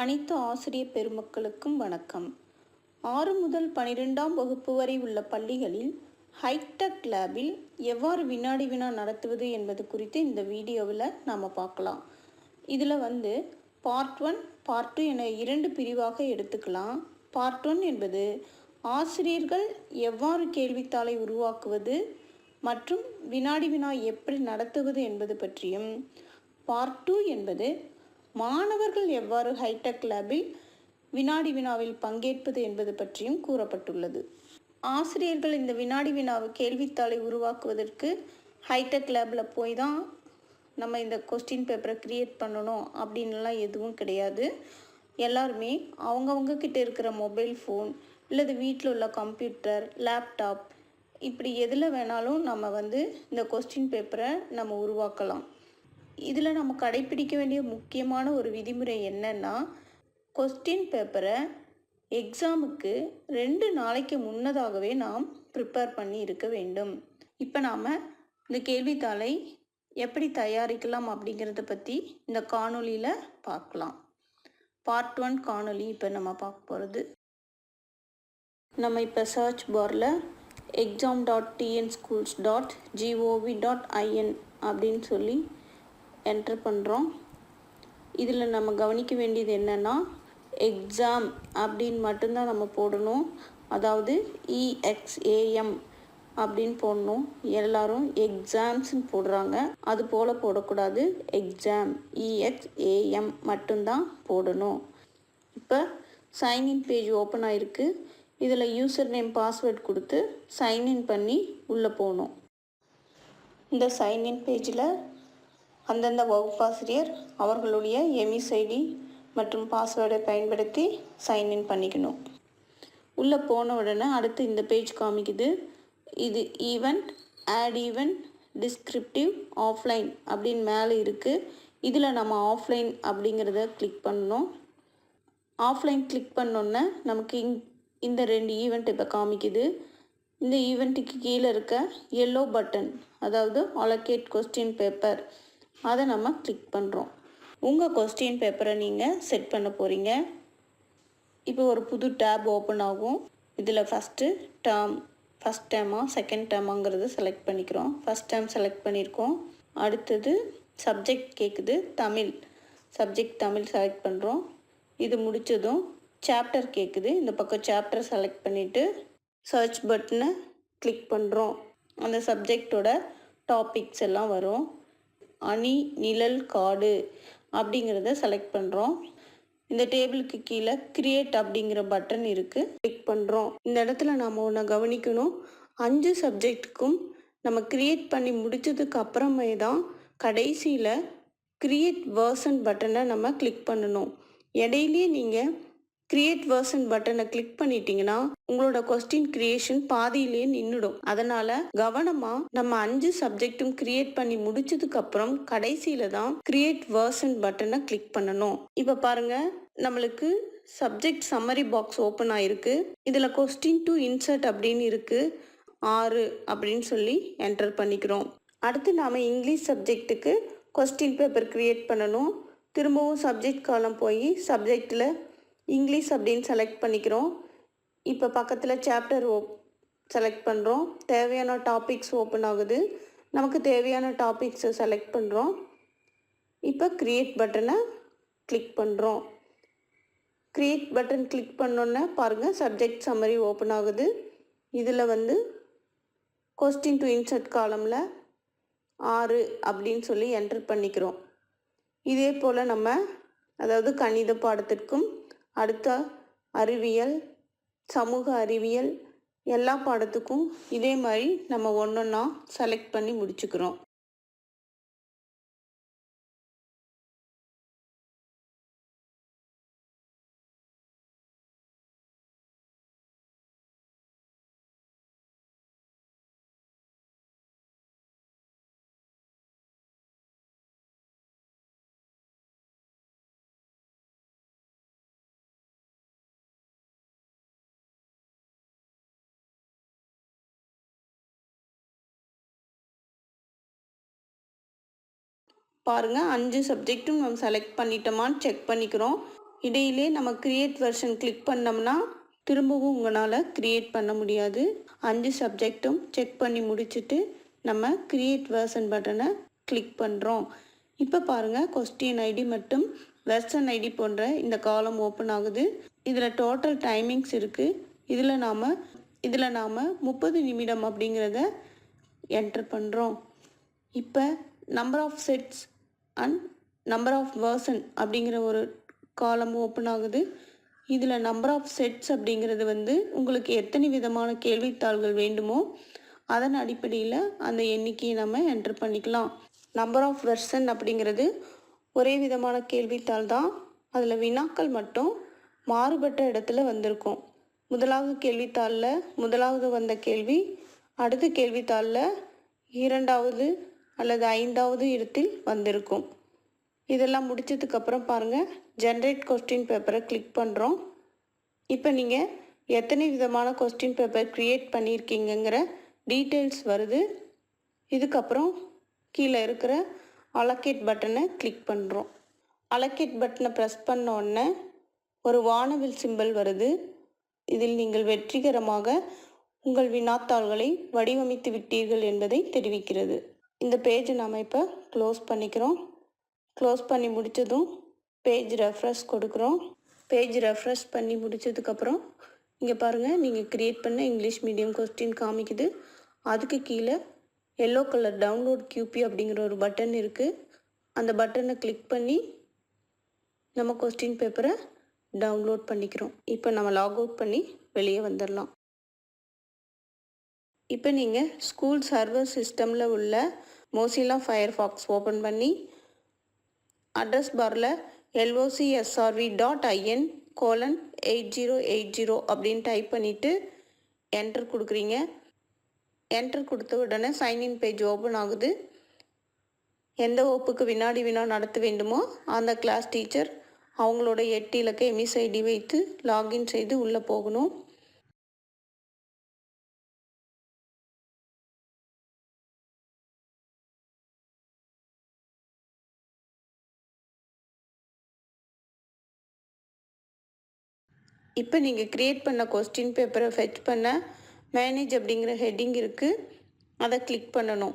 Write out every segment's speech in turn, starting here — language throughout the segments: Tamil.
அனைத்து ஆசிரியர் பெருமக்களுக்கும் வணக்கம். 6 முதல் 12ஆம் வகுப்பு வரை உள்ள பள்ளிகளில் ஹைடெக் லேபில் எவ்வாறு வினாடி வினா நடத்துவது என்பது குறித்து இந்த வீடியோவில் நாம் பார்க்கலாம். இதில் பார்ட் 1, பார்ட் 2 என 2 பிரிவாக எடுத்துக்கலாம். பார்ட் 1 என்பது ஆசிரியர்கள் எவ்வாறு கேள்வித்தாளை உருவாக்குவது மற்றும் வினாடி வினா எப்படி நடத்துவது என்பது பற்றியும், பார்ட் 2 என்பது மாணவர்கள் எவ்வாறு ஹைடெக் லேபில் வினாடி வினாவில் பங்கேற்பது என்பது பற்றியும் கூறப்பட்டுள்ளது. ஆசிரியர்கள் இந்த வினாடி வினாவை கேள்வித்தாளை உருவாக்குவதற்கு ஹைடெக் லேபில் போய் தான் நம்ம இந்த கொஸ்டின் பேப்பரை க்ரியேட் பண்ணணும் அப்படின்லாம் எதுவும் கிடையாது. எல்லாருமே அவங்கவுங்க கிட்ட இருக்கிற மொபைல் ஃபோன் இல்லது வீட்டில் உள்ள கம்ப்யூட்டர், லேப்டாப் இப்படி எதில் வேணாலும் நம்ம இந்த கொஸ்டின் பேப்பரை நம்ம உருவாக்கலாம். இதில் நம்ம கடைப்பிடிக்க வேண்டிய முக்கியமான ஒரு விதிமுறை என்னென்னா, கொஸ்டின் பேப்பரை எக்ஸாமுக்கு 2 நாளைக்கு முன்னதாகவே நாம் ப்ரிப்பேர் பண்ணி இருக்க வேண்டும். இப்போ நாம் இந்த கேள்வித்தாளை எப்படி தயாரிக்கலாம் அப்படிங்கிறத பற்றி இந்த காணொலியில் பார்க்கலாம். பார்ட் 1 காணொலி இப்போ நம்ம பார்க்க போகிறது. நம்ம இப்போ சர்ச் பாரில் exam.tnschools.gov.in அப்படின்னு சொல்லி என்டர் பண்ணுறோம். இதில் நம்ம கவனிக்க வேண்டியது என்னென்னா, எக்ஸாம் அப்படின்னு மட்டும்தான் நம்ம போடணும். அதாவது EXAM அப்படின்னு போடணும். எல்லாரும் எக்ஸாம்ஸ்ன்னு போடுறாங்க, அது போல் போடக்கூடாது. எக்ஸாம் EXAM மட்டும்தான் போடணும். இப்போ சைன்இன் பேஜ் ஓப்பன் ஆகிருக்கு. இதில் யூசர் நேம் பாஸ்வேர்ட் கொடுத்து சைன்இன் பண்ணி உள்ளே போகணும். இந்த சைன்இன் பேஜில் அந்தந்த வகுப்பாசிரியர் அவர்களுடைய எம்இஸ் ஐடி மற்றும் பாஸ்வேர்டை பயன்படுத்தி சைன்இன் பண்ணிக்கணும். உள்ளே போன உடனே அடுத்து இந்த பேஜ் காமிக்குது. இது event, add event, descriptive, offline அப்படின்னு மேலே இருக்குது. இதில் நம்ம ஆஃப்லைன் அப்படிங்கிறத கிளிக் பண்ணணும். ஆஃப்லைன் கிளிக் பண்ணோன்னே நமக்கு இந்த 2 ஈவெண்ட் இப்போ காமிக்குது. இந்த ஈவெண்ட்டுக்கு கீழே இருக்க எல்லோ பட்டன், அதாவது அலோகேட் கொஸ்டின் பேப்பர், அதை நம்ம கிளிக் பண்ணுறோம். உங்கள் கொஸ்டின் பேப்பரை நீங்கள் செட் பண்ண போகிறீங்க. இப்போ ஒரு புது டேப் ஓப்பன் ஆகும். இதில் ஃபஸ்ட் டேர்மா செகண்ட் டேர்மாங்கிறத செலக்ட் பண்ணிக்கிறோம். ஃபஸ்ட் டேர்ம் செலக்ட் பண்ணியிருக்கோம். அடுத்தது சப்ஜெக்ட் கேட்குது, சப்ஜெக்ட் தமிழ் செலக்ட் பண்ணுறோம். இது முடித்ததும் சாப்டர் கேட்குது. இந்த பக்கம் சாப்டர் செலக்ட் பண்ணிவிட்டு சர்ச் பட்டனை கிளிக் பண்ணுறோம். அந்த சப்ஜெக்டோட டாபிக்ஸ் எல்லாம் வரும். அணி, நிழல், காடு அப்படிங்கிறத செலக்ட் பண்ணுறோம். இந்த டேபிளுக்கு கீழே கிரியேட் அப்படிங்கிற பட்டன் இருக்குது, கிளிக் பண்ணுறோம். இந்த இடத்துல நாம் ஒன்று கவனிக்கணும். 5 சப்ஜெக்ட்டுக்கும் நம்ம கிரியேட் பண்ணி முடித்ததுக்கு அப்புறமே தான் கடைசியில் கிரியேட் வேர்ஷன் பட்டனை நம்ம கிளிக் பண்ணணும். இடையிலேயே நீங்கள் கிரியேட் வேர்ஷன் பட்டனை கிளிக் பண்ணிட்டீங்கன்னா உங்களோட கொஸ்டின் கிரியேஷன் பாதியிலே நின்றுடும். அதனால் கவனமாக நம்ம 5 சப்ஜெக்டும் கிரியேட் பண்ணி முடிச்சதுக்கு அப்புறம் கடைசியில் தான் கிரியேட் வேர்ஷன் பட்டனை கிளிக் பண்ணணும். இப்போ பாருங்கள், நம்மளுக்கு சப்ஜெக்ட் சம்மரி பாக்ஸ் ஓப்பன் ஆகிருக்கு. இதில் கொஸ்டின் டு இன்சர்ட் அப்படின்னு இருக்குது. 6 அப்படின்னு சொல்லி என்டர் பண்ணிக்கிறோம். அடுத்து நாம் இங்கிலீஷ் சப்ஜெக்ட்டுக்கு கொஸ்டின் பேப்பர் க்ரியேட் பண்ணணும். திரும்பவும் சப்ஜெக்ட் காலம் போய் சப்ஜெக்டில் இங்கிலீஷ் அப்படின்னு செலக்ட் பண்ணிக்கிறோம். இப்போ பக்கத்தில் சாப்டர் செலக்ட் பண்ணுறோம். தேவையான டாபிக்ஸ் ஓப்பன் ஆகுது. நமக்கு தேவையான டாபிக்ஸை செலக்ட் பண்ணுறோம். இப்போ க்ரியேட் பட்டனை கிளிக் பண்ணுறோம். க்ரியேட் பட்டன் கிளிக் பண்ணோன்னே பாருங்கள், சப்ஜெக்ட் சம்மரி ஓப்பன் ஆகுது. இதில் கொஸ்டின் டு இன்சர்ட் காலமில் 6 அப்படின்னு சொல்லி என்டர் பண்ணிக்கிறோம். இதே போல் நம்ம, அதாவது கணித பாடத்திற்கும் அடுத்த அறிவியல், சமூக அறிவியல் எல்லா பாடத்துக்கும் இதே மாதிரி நம்ம ஒன்றொன்னா செலக்ட் பண்ணி முடிச்சுக்கிறோம். பாருங்கள், 5 சப்ஜெக்ட்டும் நம்ம செலக்ட் பண்ணிட்டோமான்னு செக் பண்ணிக்கிறோம். இடையிலே நம்ம கிரியேட் வெர்ஷன் கிளிக் பண்ணோம்னா திரும்பவும் உங்களால் கிரியேட் பண்ண முடியாது. 5 சப்ஜெக்டும் செக் பண்ணி முடிச்சுட்டு நம்ம கிரியேட் வெர்ஷன் பட்டனை கிளிக் பண்ணுறோம். இப்போ பாருங்கள், கொஸ்டின் ஐடி மற்றும் வெர்ஷன் ஐடி போன்ற இந்த காலம் ஓப்பன் ஆகுது. இதில் டோட்டல் டைமிங்ஸ் இருக்குது. இதில் நாம் 30 நிமிடம் அப்படிங்கிறத என்டர் பண்ணுறோம். இப்போ number of sets and number of version அப்படிங்கிற ஒரு காலம் ஓப்பன் ஆகுது. இதில் நம்பர் ஆஃப் செட்ஸ் அப்படிங்கிறது உங்களுக்கு எத்தனை விதமான கேள்வித்தாள்கள் வேண்டுமோ அதன் அடிப்படையில் அந்த எண்ணிக்கையை நம்ம என்டர் பண்ணிக்கலாம். நம்பர் ஆஃப் வெர்ஷன் அப்படிங்கிறது ஒரே விதமான கேள்வித்தாள் தான். அதில் வினாக்கள் மட்டும் மாறுபட்ட இடத்துல வந்திருக்கும். முதலாவது கேள்வித்தாளில் முதலாவது வந்த கேள்வி அடுத்த கேள்வித்தாளில் 2வது அல்லது 5வது இடத்தில் வந்திருக்கும். இதெல்லாம் முடித்ததுக்கப்புறம் பாருங்கள், ஜென்ரேட் கொஸ்டின் பேப்பரை கிளிக் பண்ணுறோம். இப்போ நீங்கள் எத்தனை விதமான கொஸ்டின் பேப்பர் க்ரியேட் பண்ணியிருக்கீங்கிற டீட்டெயில்ஸ் வருது. இதுக்கப்புறம் கீழே இருக்கிற அலோகேட் பட்டனை கிளிக் பண்ணுறோம். அலோகேட் பட்டனை ப்ரெஸ் பண்ண உடனே ஒரு வானவில் சிம்பல் வருது. இதில் நீங்கள் வெற்றிகரமாக உங்கள் வினாத்தாள்களை வடிவமைத்து விட்டீர்கள் என்பதை தெரிவிக்கிறது. இந்த பேஜை நாம் இப்போ க்ளோஸ் பண்ணிக்கிறோம். க்ளோஸ் பண்ணி முடித்ததும் பேஜ் ரெஃப்ரெஷ் கொடுக்குறோம். பேஜ் ரெஃப்ரெஷ் பண்ணி முடித்ததுக்கப்புறம் இங்கே பாருங்கள், நீங்கள் க்ரியேட் பண்ண இங்கிலீஷ் மீடியம் கொஸ்டின் காமிக்குது. அதுக்கு கீழே எல்லோ கலர் டவுன்லோட் QP அப்படிங்கிற ஒரு பட்டன் இருக்குது. அந்த பட்டனை கிளிக் பண்ணி நம்ம கொஸ்டின் பேப்பரை டவுன்லோட் பண்ணிக்கிறோம். இப்போ நம்ம லாக் அவுட் பண்ணி வெளியே வந்துடலாம். இப்போ நீங்கள் ஸ்கூல் சர்வர் சிஸ்டமில் உள்ள மொசில்லா ஃபயர்ஃபாக்ஸ் ஓப்பன் பண்ணி அட்ரஸ் பாரில் locSRV.in:8080 அப்படின்னு டைப் பண்ணிவிட்டு என்டர் கொடுக்குறீங்க. என்டர் கொடுத்த உடனே சைன்இன் பேஜ் ஓப்பன் ஆகுது. எந்த வகுப்புக்கு வினா நடத்த வேண்டுமோ அந்த கிளாஸ் டீச்சர் அவங்களோட 8 இலக்க எம்இஸ் ஐடி வைத்து லாகின் செய்து உள்ளே போகணும். இப்போ நீங்கள் க்ரியேட் பண்ண கொஸ்டின் பேப்பரை ஃபெச் பண்ண மேனேஜ் அப்படிங்கிற ஹெட்டிங் இருக்குது. அதை கிளிக் பண்ணணும்.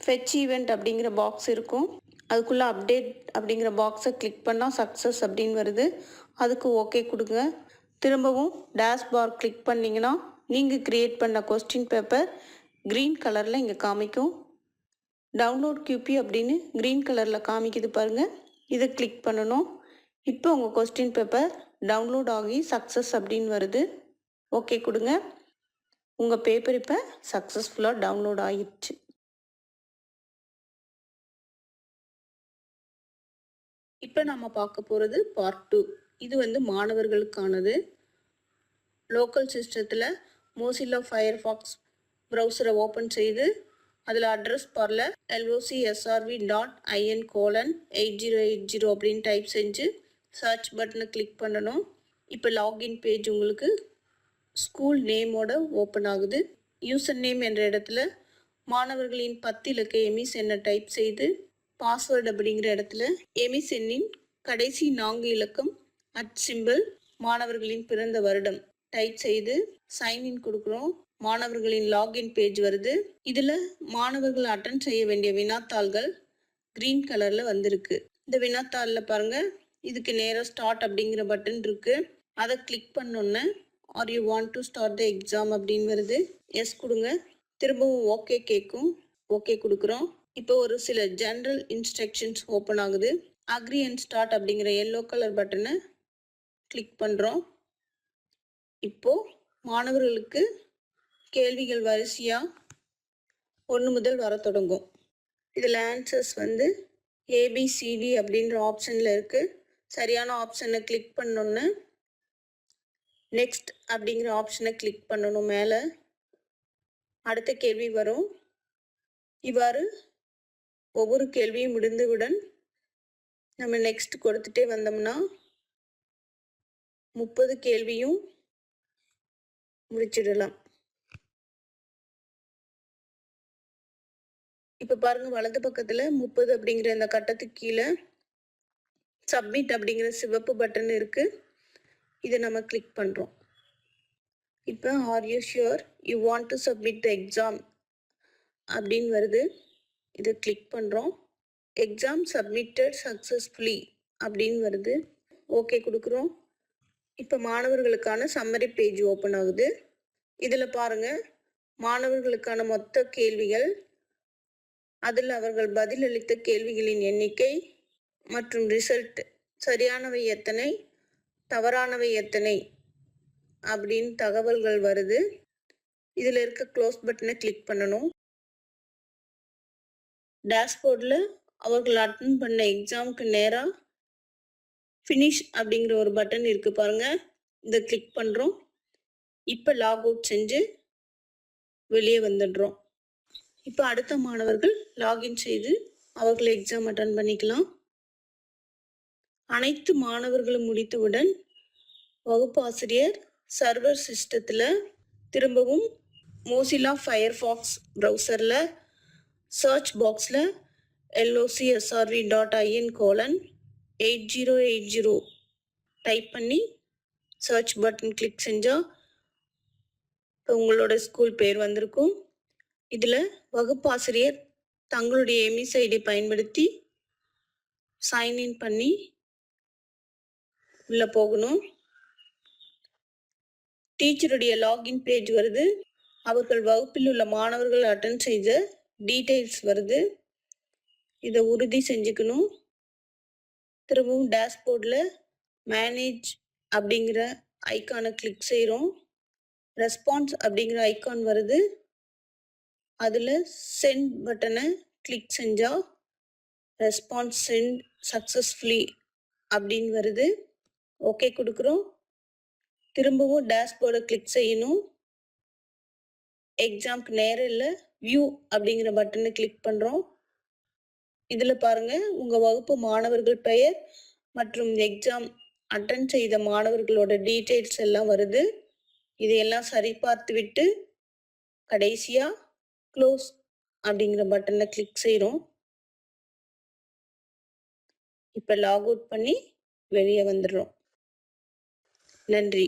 ஃபெச் ஈவெண்ட் அப்படிங்கிற பாக்ஸ் இருக்கும். அதுக்குள்ளே அப்டேட் அப்படிங்கிற பாக்ஸை கிளிக் பண்ணால் சக்ஸஸ் அப்படின்னு வருது. அதுக்கு ஓகே கொடுங்க. திரும்பவும் டேஷ்பார் கிளிக் பண்ணிங்கன்னா நீங்கள் க்ரியேட் பண்ண கொஸ்டின் பேப்பர் க்ரீன் கலரில் இங்கே காமிக்கும். டவுன்லோட் QP அப்படின்னு க்ரீன் கலரில் காமிக்குது பாருங்கள். இதை கிளிக் பண்ணணும். இப்போ உங்கள் கொஸ்டின் பேப்பர் டவுன்லோட் ஆகி சக்ஸஸ் அப்படின்னு வருது. ஓகே கொடுங்க. உங்கள் பேப்பர் இப்போ சக்ஸஸ்ஃபுல்லாக டவுன்லோட் ஆகிடுச்சு. இப்போ நம்ம பார்க்க போகிறது பார்ட் 2. இது மாணவர்களுக்கானது. லோக்கல் சிஸ்டத்தில் மொசில்லா ஃபயர்ஃபாக்ஸ் ப்ரௌசரை ஓப்பன் செய்து அதில் அட்ரஸ் பாரில் locSRV.in:8080 அப்படின்னு டைப் செஞ்சு சர்ச் பட்டனை கிளிக் பண்ணணும். இப்போ லாகின் பேஜ் உங்களுக்கு ஸ்கூல் நேமோட ஓப்பன் ஆகுது. யூசர் நேம் என்ற இடத்துல மாணவர்களின் 10 இலக்க எம்இஸ் எண்ணை டைப் செய்து பாஸ்வேர்டு அப்படிங்கிற இடத்துல எம்இஸ் எண்ணின் கடைசி 4 இலக்கம் @ மாணவர்களின் பிறந்த வருடம் டைப் செய்து சைன்இன் கொடுக்குறோம். மாணவர்களின் லாகின் பேஜ் வருது. இதில் மாணவர்கள் அட்டன் செய்ய வேண்டிய வினாத்தாள்கள் க்ரீன் கலரில் வந்திருக்கு. இந்த வினாத்தாளில் பாருங்கள், இதுக்கு நேராக ஸ்டார்ட் அப்படிங்கிற பட்டன் இருக்குது. அதை கிளிக் பண்ணோன்னே are you want to start the exam அப்படின்னு வருது. எஸ் கொடுங்க. திரும்பவும் ஓகே கேட்கும். ஓகே கொடுக்குறோம். இப்போ ஒரு சில ஜென்ரல் இன்ஸ்ட்ரக்ஷன்ஸ் ஓப்பன் ஆகுது. அக்ரி அண்ட் ஸ்டார்ட் அப்படிங்கிற எல்லோ கலர் பட்டனை கிளிக் பண்ணுறோம். இப்போது மாணவர்களுக்கு கேள்விகள் வரிசையாக 1 முதல் வர தொடங்கும். இதில் ஆன்சர்ஸ் ABCD அப்படின்ற ஆப்ஷனில் இருக்குது. சரியான ஆப்ஷனை கிளிக் பண்ணோன்னு நெக்ஸ்ட் அப்படிங்கிற ஆப்ஷனை கிளிக் பண்ணணும். மேலே அடுத்த கேள்வி வரும். இவ்வாறு ஒவ்வொரு கேள்வியும் முடிந்தவுடன் நம்ம நெக்ஸ்ட் கொடுத்துட்டே வந்தோம்னா 30 கேள்வியும் முடிச்சிடலாம். இப்போ பாருங்க, வலது பக்கத்தில் 30 அப்படிங்கிற இந்த கட்டத்துக்கு கீழே சப்மிட் அப்படிங்கிற சிவப்பு பட்டன் இருக்குது. இதை நம்ம கிளிக் பண்ணுறோம். இப்போ are you sure you want to submit the exam அப்படின்னு வருது. இதை கிளிக் பண்ணுறோம். எக்ஸாம் சப்மிட்டட் சக்ஸஸ்ஃபுல்லி அப்படின்னு வருது. ஓகே கொடுக்குறோம். இப்போ மாணவர்களுக்கான சம்மரி பேஜ் ஓப்பன் ஆகுது. இதில் பாருங்கள், மாணவர்களுக்கான மொத்த கேள்விகள், அதில் அவர்கள் பதிலளித்த கேள்விகளின் எண்ணிக்கை மற்றும் ரிசல்ட், சரியானவை எத்தனை, தவறானவை எத்தனை அப்படின்னு தகவல்கள் வருது. இதில் இருக்க க்ளோஸ் பட்டனை கிளிக் பண்ணணும். டேஷ்போர்டில் அவர்கள் அட்டன் பண்ண எக்ஸாமுக்கு நேராக ஃபினிஷ் அப்படிங்கிற ஒரு பட்டன் இருக்குது பாருங்கள். இதை கிளிக் பண்ணுறோம். இப்போ லாக் அவுட் செஞ்சு வெளியே வந்துடுறோம். இப்போ அடுத்த மாணவர்கள் லாகின் செய்து அவர்கள் எக்ஸாம் அட்டன் பண்ணிக்கலாம். அனைத்து மாணவர்களும் முடித்தவுடன் வகுப்பாசிரியர் சர்வர் சிஸ்டத்தில் திரும்பவும் மோசிலா ஃபயர்ஃபாக்ஸ் ப்ரௌசரில் சர்ச் பாக்ஸில் losrsrv.in:8080 டைப் பண்ணி சர்ச் பட்டன் கிளிக் செஞ்சால் உங்களோட ஸ்கூல் பேர் வந்திருக்கும். இதில் வகுப்பாசிரியர் தங்களுடைய எம்இஸ் ஐடி பயன்படுத்தி சைன்இன் பண்ணி உள்ளே போகணும். டீச்சருடைய லாகின் பேஜ் வருது. அவர்கள் வகுப்பில் உள்ள மாணவர்கள் அட்டன் செய்த டீட்டெயில்ஸ் வருது. இதை உறுதி செஞ்சுக்கணும். திரும்பவும் டேஷ்போர்டில் மேனேஜ் அப்படிங்கிற ஐக்கானை கிளிக் செய்கிறோம். ரெஸ்பான்ஸ் அப்படிங்கிற ஐக்கான் வருது. அதில் சென்ட் பட்டனை கிளிக் செஞ்சால் ரெஸ்பான்ஸ் சென்ட் சக்ஸஸ்ஃபுல்லி அப்படின்னு வருது. ஓகே கொடுக்குறோம். திரும்பவும் டேஷ்போர்டை கிளிக் செய்யணும். எக்ஸாம்க்கு நேரம் இல்லை, வியூ அப்படிங்கிற பட்டனை கிளிக் பண்ணுறோம். இதில் பாருங்கள், உங்கள் வகுப்பு மாணவர்கள் பெயர் மற்றும் எக்ஸாம் அட்டன் செய்த மாணவர்களோட டீட்டெயில்ஸ் எல்லாம் வருது. இதையெல்லாம் சரிபார்த்து விட்டு கடைசியாக க்ளோஸ் அப்படிங்கிற பட்டனை கிளிக் செய்கிறோம். இப்போ லாக் அவுட் பண்ணி வெளியே வந்துடுறோம். நன்றி.